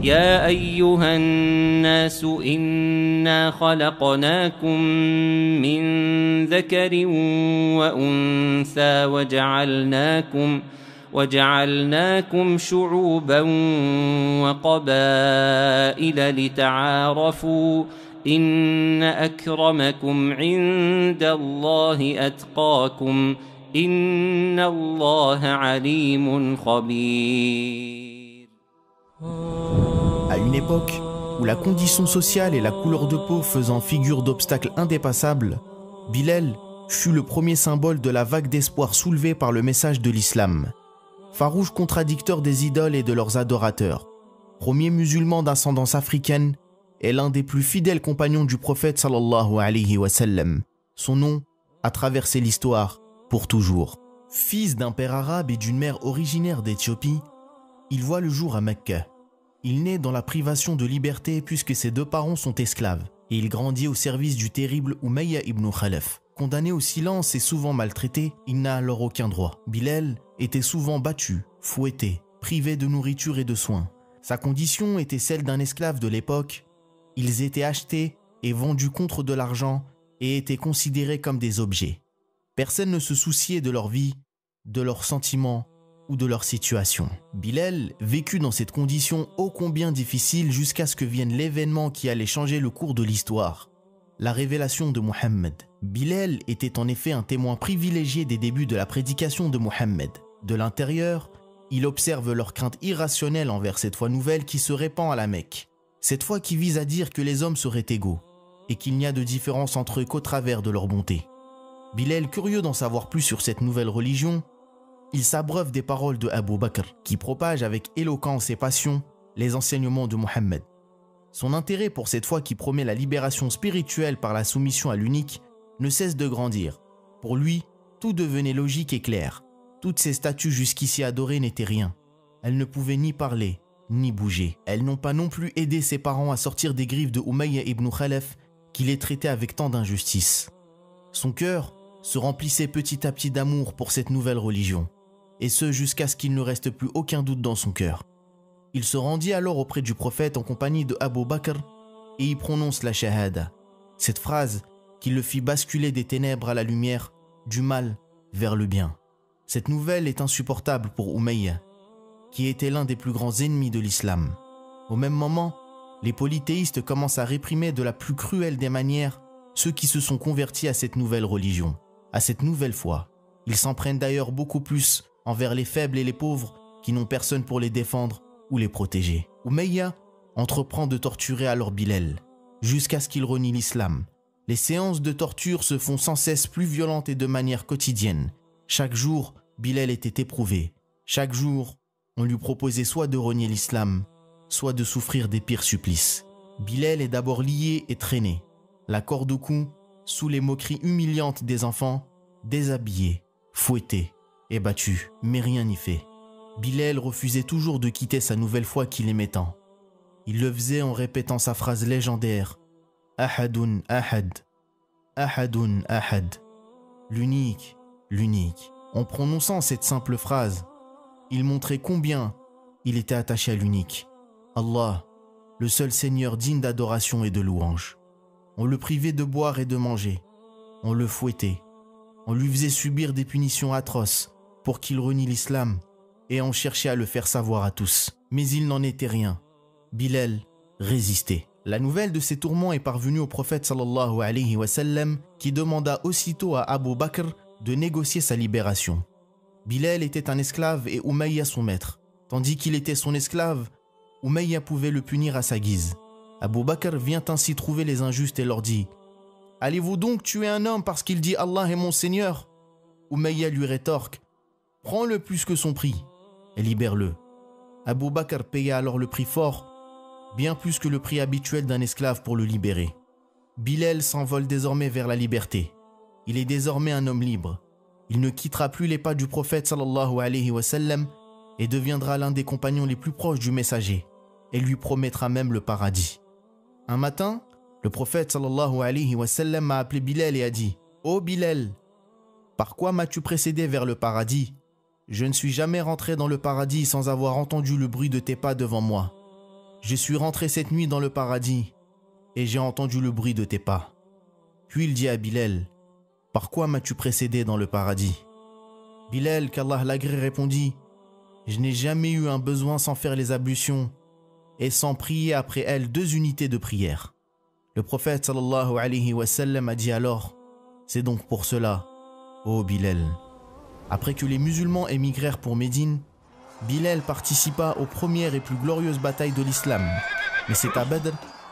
يا أيها الناس إنا خلقناكم من ذكر وأنثى وجعلناكم شعوبا وقبائل لتعارفوا إن أكرمكم عند الله أتقاكم إن الله عليم خبير. À une époque où la condition sociale et la couleur de peau faisant figure d'obstacles indépassables, Bilal fut le premier symbole de la vague d'espoir soulevée par le message de l'islam. Farouche contradicteur des idoles et de leurs adorateurs, premier musulman d'ascendance africaine et l'un des plus fidèles compagnons du prophète sallallahu alayhi wa sallam. Son nom a traversé l'histoire pour toujours. Fils d'un père arabe et d'une mère originaire d'Éthiopie, il voit le jour à Mecca. Il naît dans la privation de liberté puisque ses deux parents sont esclaves et il grandit au service du terrible Umayya ibn Khalaf. Condamné au silence et souvent maltraité, il n'a alors aucun droit. Bilal était souvent battu, fouetté, privé de nourriture et de soins. Sa condition était celle d'un esclave de l'époque. Ils étaient achetés et vendus contre de l'argent et étaient considérés comme des objets. Personne ne se souciait de leur vie, de leurs sentiments ou de leur situation. Bilal vécut dans cette condition ô combien difficile jusqu'à ce que vienne l'événement qui allait changer le cours de l'histoire, la révélation de Mohammed. Bilal était en effet un témoin privilégié des débuts de la prédication de Mohammed. De l'intérieur, il observe leur crainte irrationnelle envers cette foi nouvelle qui se répand à la Mecque. Cette foi qui vise à dire que les hommes seraient égaux et qu'il n'y a de différence entre eux qu'au travers de leur bonté. Bilal, curieux d'en savoir plus sur cette nouvelle religion, il s'abreuve des paroles de Abu Bakr qui propage avec éloquence et passion les enseignements de Mohammed. Son intérêt pour cette foi qui promet la libération spirituelle par la soumission à l'unique ne cesse de grandir. Pour lui, tout devenait logique et clair. Toutes ces statues jusqu'ici adorées n'étaient rien. Elles ne pouvaient ni parler, ni bouger. Elles n'ont pas non plus aidé ses parents à sortir des griffes de Umayya ibn Khalaf qui les traitait avec tant d'injustice. Son cœur se remplissait petit à petit d'amour pour cette nouvelle religion, et ce jusqu'à ce qu'il ne reste plus aucun doute dans son cœur. Il se rendit alors auprès du prophète en compagnie de Abu Bakr et y prononce la shahada, cette phrase qui le fit basculer des ténèbres à la lumière, du mal vers le bien. Cette nouvelle est insupportable pour Umayya, qui était l'un des plus grands ennemis de l'islam. Au même moment, les polythéistes commencent à réprimer de la plus cruelle des manières ceux qui se sont convertis à cette nouvelle religion, à cette nouvelle foi. Ils s'en prennent d'ailleurs beaucoup plus envers les faibles et les pauvres qui n'ont personne pour les défendre ou les protéger. Umayya entreprend de torturer alors Bilal, jusqu'à ce qu'il renie l'islam. Les séances de torture se font sans cesse plus violentes et de manière quotidienne. Chaque jour, Bilal était éprouvé. Chaque jour, on lui proposait soit de renier l'islam, soit de souffrir des pires supplices. Bilal est d'abord lié et traîné, la corde au cou, sous les moqueries humiliantes des enfants, déshabillé, fouetté et battu, mais rien n'y fait. Bilal refusait toujours de quitter sa nouvelle foi qu'il aimait tant. Il le faisait en répétant sa phrase légendaire « Ahadun ahad, ahadun ahad » l'unique, l'unique. En prononçant cette simple phrase, il montrait combien il était attaché à l'unique. Allah, le seul Seigneur digne d'adoration et de louange. On le privait de boire et de manger. On le fouettait. On lui faisait subir des punitions atroces pour qu'il renie l'islam et on cherchait à le faire savoir à tous. Mais il n'en était rien. Bilal résistait. La nouvelle de ces tourments est parvenue au prophète sallallahu alayhi wa sallam qui demanda aussitôt à Abu Bakr de négocier sa libération. Bilal était un esclave et Umayya son maître. Tandis qu'il était son esclave, Umayya pouvait le punir à sa guise. Abu Bakr vient ainsi trouver les injustes et leur dit « Allez-vous donc tuer un homme parce qu'il dit Allah est mon Seigneur ?» Umayya lui rétorque « Prends-le plus que son prix et libère-le. » Abu Bakr paya alors le prix fort, bien plus que le prix habituel d'un esclave pour le libérer. Bilal s'envole désormais vers la liberté. Il est désormais un homme libre. Il ne quittera plus les pas du prophète sallallahu alayhi wa sallam et deviendra l'un des compagnons les plus proches du messager et lui promettra même le paradis. Un matin, le prophète sallallahu alayhi wa sallam a appelé Bilal et a dit « Ô Bilal, par quoi m'as-tu précédé vers le paradis? Je ne suis jamais rentré dans le paradis sans avoir entendu le bruit de tes pas devant moi. Je suis rentré cette nuit dans le paradis et j'ai entendu le bruit de tes pas. Puis il dit à Bilal, par quoi m'as-tu précédé dans le paradis? Bilal, qu'Allah l'agrée, répondit, je n'ai jamais eu un besoin sans faire les ablutions et sans prier après elles 2 unités de prière. Le prophète sallallahu alayhi wa sallam a dit alors, c'est donc pour cela, ô Bilal. Après que les musulmans émigrèrent pour Médine, Bilal participa aux premières et plus glorieuses batailles de l'islam. Mais c'est à Badr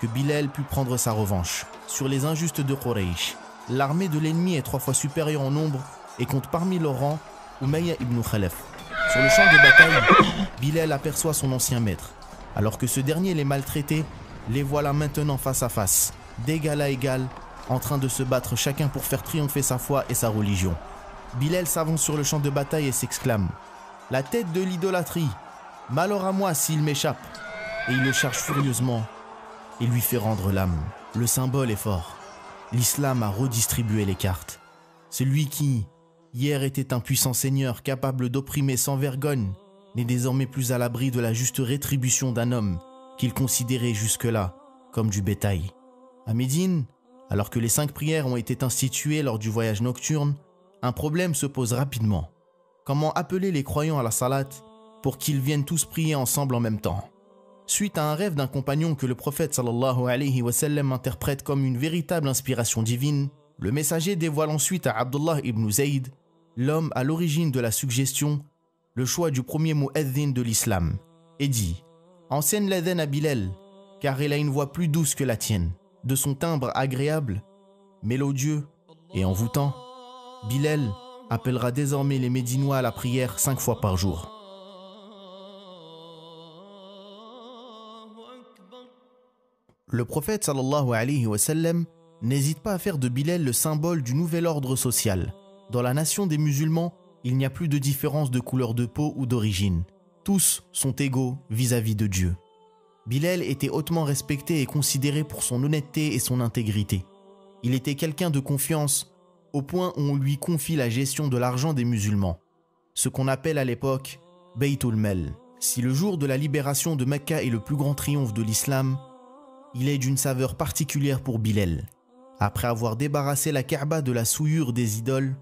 que Bilal put prendre sa revanche sur les injustes de Quraysh. L'armée de l'ennemi est 3 fois supérieure en nombre et compte parmi leurs rangs Umayya ibn Khalaf. Sur le champ de bataille, Bilal aperçoit son ancien maître. Alors que ce dernier les maltraitait, les voilà maintenant face à face, d'égal à égal, en train de se battre chacun pour faire triompher sa foi et sa religion. Bilal s'avance sur le champ de bataille et s'exclame « La tête de l'idolâtrie, malheur à moi s'il m'échappe !» Et il le charge furieusement et lui fait rendre l'âme. Le symbole est fort. L'islam a redistribué les cartes. Celui qui, hier, était un puissant seigneur capable d'opprimer sans vergogne, n'est désormais plus à l'abri de la juste rétribution d'un homme qu'il considérait jusque-là comme du bétail. À Médine, alors que les 5 prières ont été instituées lors du voyage nocturne, un problème se pose rapidement. Comment appeler les croyants à la salat pour qu'ils viennent tous prier ensemble en même temps? Suite à un rêve d'un compagnon que le prophète sallallahu alayhi wa sallam interprète comme une véritable inspiration divine, le messager dévoile ensuite à Abdullah ibn Zayd, l'homme à l'origine de la suggestion, le choix du premier mu'adhin de l'islam, et dit « Enseigne l'adhan à Bilal, car il a une voix plus douce que la tienne, de son timbre agréable, mélodieux et envoûtant. Bilal appellera désormais les Médinois à la prière 5 fois par jour. » Le prophète sallallahu alayhi wa sallam n'hésite pas à faire de Bilal le symbole du nouvel ordre social. Dans la nation des musulmans, il n'y a plus de différence de couleur de peau ou d'origine. Tous sont égaux vis-à-vis de Dieu. Bilal était hautement respecté et considéré pour son honnêteté et son intégrité. Il était quelqu'un de confiance au point où on lui confie la gestion de l'argent des musulmans, ce qu'on appelle à l'époque Baytul Mal. Si le jour de la libération de Mecca est le plus grand triomphe de l'islam, il est d'une saveur particulière pour Bilal. Après avoir débarrassé la Kaaba de la souillure des idoles,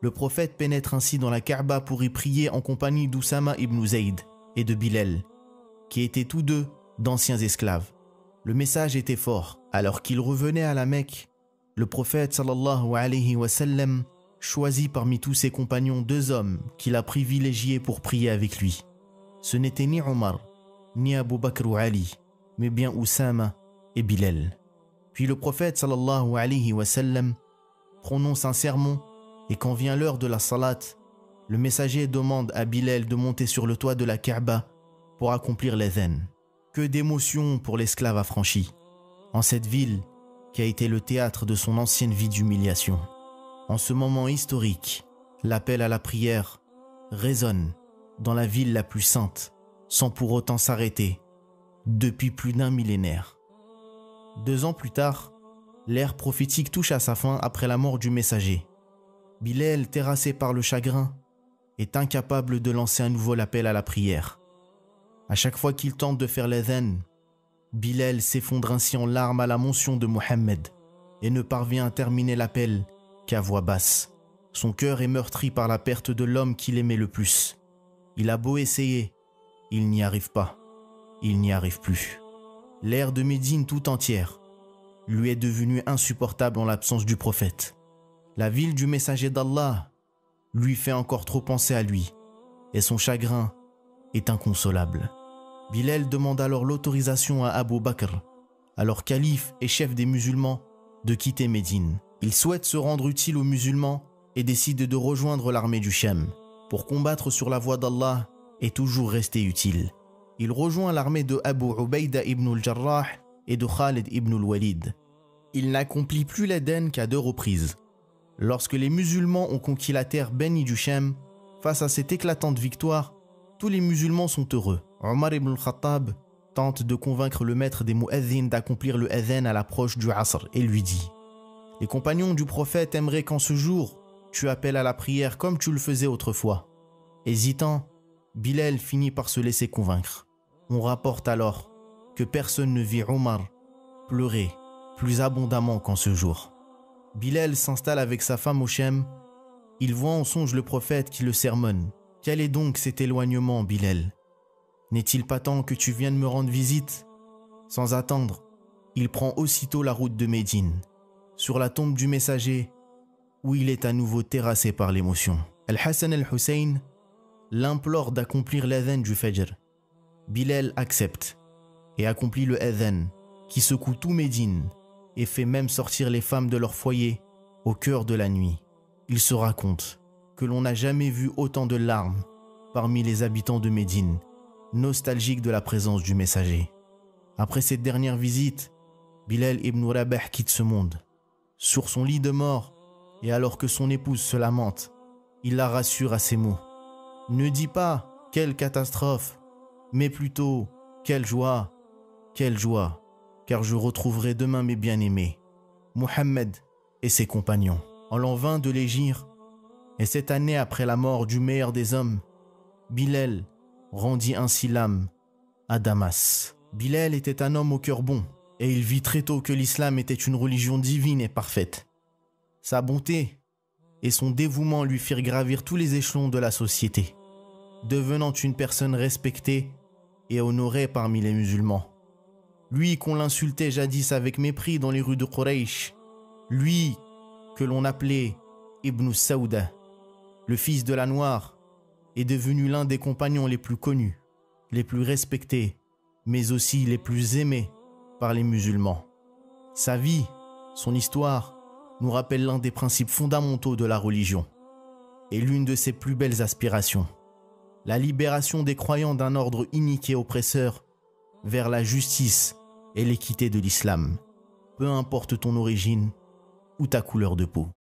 le prophète pénètre ainsi dans la Kaaba pour y prier en compagnie d'Oussama ibn Zayd et de Bilal, qui étaient tous deux d'anciens esclaves. Le message était fort. Alors qu'il revenait à la Mecque, le prophète sallallahu alayhi wa sallam choisit parmi tous ses compagnons 2 hommes qu'il a privilégiés pour prier avec lui. Ce n'était ni Omar, ni Abu Bakr ou Ali, mais bien Oussama et Bilal. Puis le prophète sallallahu alayhi wa sallam prononce un sermon et quand vient l'heure de la salat, le messager demande à Bilal de monter sur le toit de la Kaaba pour accomplir l'adhan. Que d'émotions pour l'esclave affranchi, en cette ville qui a été le théâtre de son ancienne vie d'humiliation. En ce moment historique, l'appel à la prière résonne dans la ville la plus sainte, sans pour autant s'arrêter, depuis plus d'1 millénaire. 2 ans plus tard, l'ère prophétique touche à sa fin après la mort du messager. Bilal, terrassé par le chagrin, est incapable de lancer à nouveau l'appel à la prière. À chaque fois qu'il tente de faire l'adhan, Bilal s'effondre ainsi en larmes à la mention de Mohammed et ne parvient à terminer l'appel qu'à voix basse. Son cœur est meurtri par la perte de l'homme qu'il aimait le plus. Il a beau essayer, il n'y arrive pas, il n'y arrive plus. L'ère de Médine tout entière lui est devenue insupportable en l'absence du prophète. La ville du messager d'Allah lui fait encore trop penser à lui et son chagrin est inconsolable. Bilal demande alors l'autorisation à Abu Bakr, alors calife et chef des musulmans, de quitter Médine. Il souhaite se rendre utile aux musulmans et décide de rejoindre l'armée du Sham pour combattre sur la voie d'Allah et toujours rester utile. Il rejoint l'armée de Abu Ubaïda ibn al-Jarrah et de Khalid ibn al-Walid. Il n'accomplit plus l'adhan qu'à 2 reprises. Lorsque les musulmans ont conquis la terre bénie du Sham, face à cette éclatante victoire, tous les musulmans sont heureux. Omar ibn al-Khattab tente de convaincre le maître des mu'adhin d'accomplir le adhan à l'approche du Asr et lui dit « Les compagnons du prophète aimeraient qu'en ce jour, tu appelles à la prière comme tu le faisais autrefois. » Hésitant, Bilal finit par se laisser convaincre. On rapporte alors que personne ne vit Omar pleurer plus abondamment qu'en ce jour. Bilal s'installe avec sa femme au Chem. Il voit en songe le prophète qui le sermonne. « Quel est donc cet éloignement, Bilal? N'est-il pas temps que tu viennes me rendre visite ?» Sans attendre, il prend aussitôt la route de Médine, sur la tombe du messager, où il est à nouveau terrassé par l'émotion. Al-Hassan al-Hussein l'implore d'accomplir l'adhan du Fajr. Bilal accepte et accomplit le adhan qui secoue tout Médine et fait même sortir les femmes de leur foyer au cœur de la nuit. Il se raconte que l'on n'a jamais vu autant de larmes parmi les habitants de Médine, nostalgiques de la présence du messager. Après cette dernière visite, Bilal ibn Rabah quitte ce monde. Sur son lit de mort, et alors que son épouse se lamente, il la rassure à ces mots. « Ne dis pas « quelle catastrophe », mais plutôt « quelle joie, car je retrouverai demain mes bien-aimés, Mohammed et ses compagnons. » En l'an 20 de l'Hégire, et cette année après la mort du meilleur des hommes, Bilal rendit ainsi l'âme à Damas. Bilal était un homme au cœur bon, et il vit très tôt que l'islam était une religion divine et parfaite. Sa bonté et son dévouement lui firent gravir tous les échelons de la société, devenant une personne respectée et honorée parmi les musulmans. Lui qu'on l'insultait jadis avec mépris dans les rues de Quraysh, lui que l'on appelait Ibn Saouda, le fils de la Noire, est devenu l'un des compagnons les plus connus, les plus respectés, mais aussi les plus aimés par les musulmans. Sa vie, son histoire, nous rappelle l'un des principes fondamentaux de la religion et l'une de ses plus belles aspirations, la libération des croyants d'un ordre inique et oppresseur vers la justice et l'équité de l'islam, peu importe ton origine ou ta couleur de peau.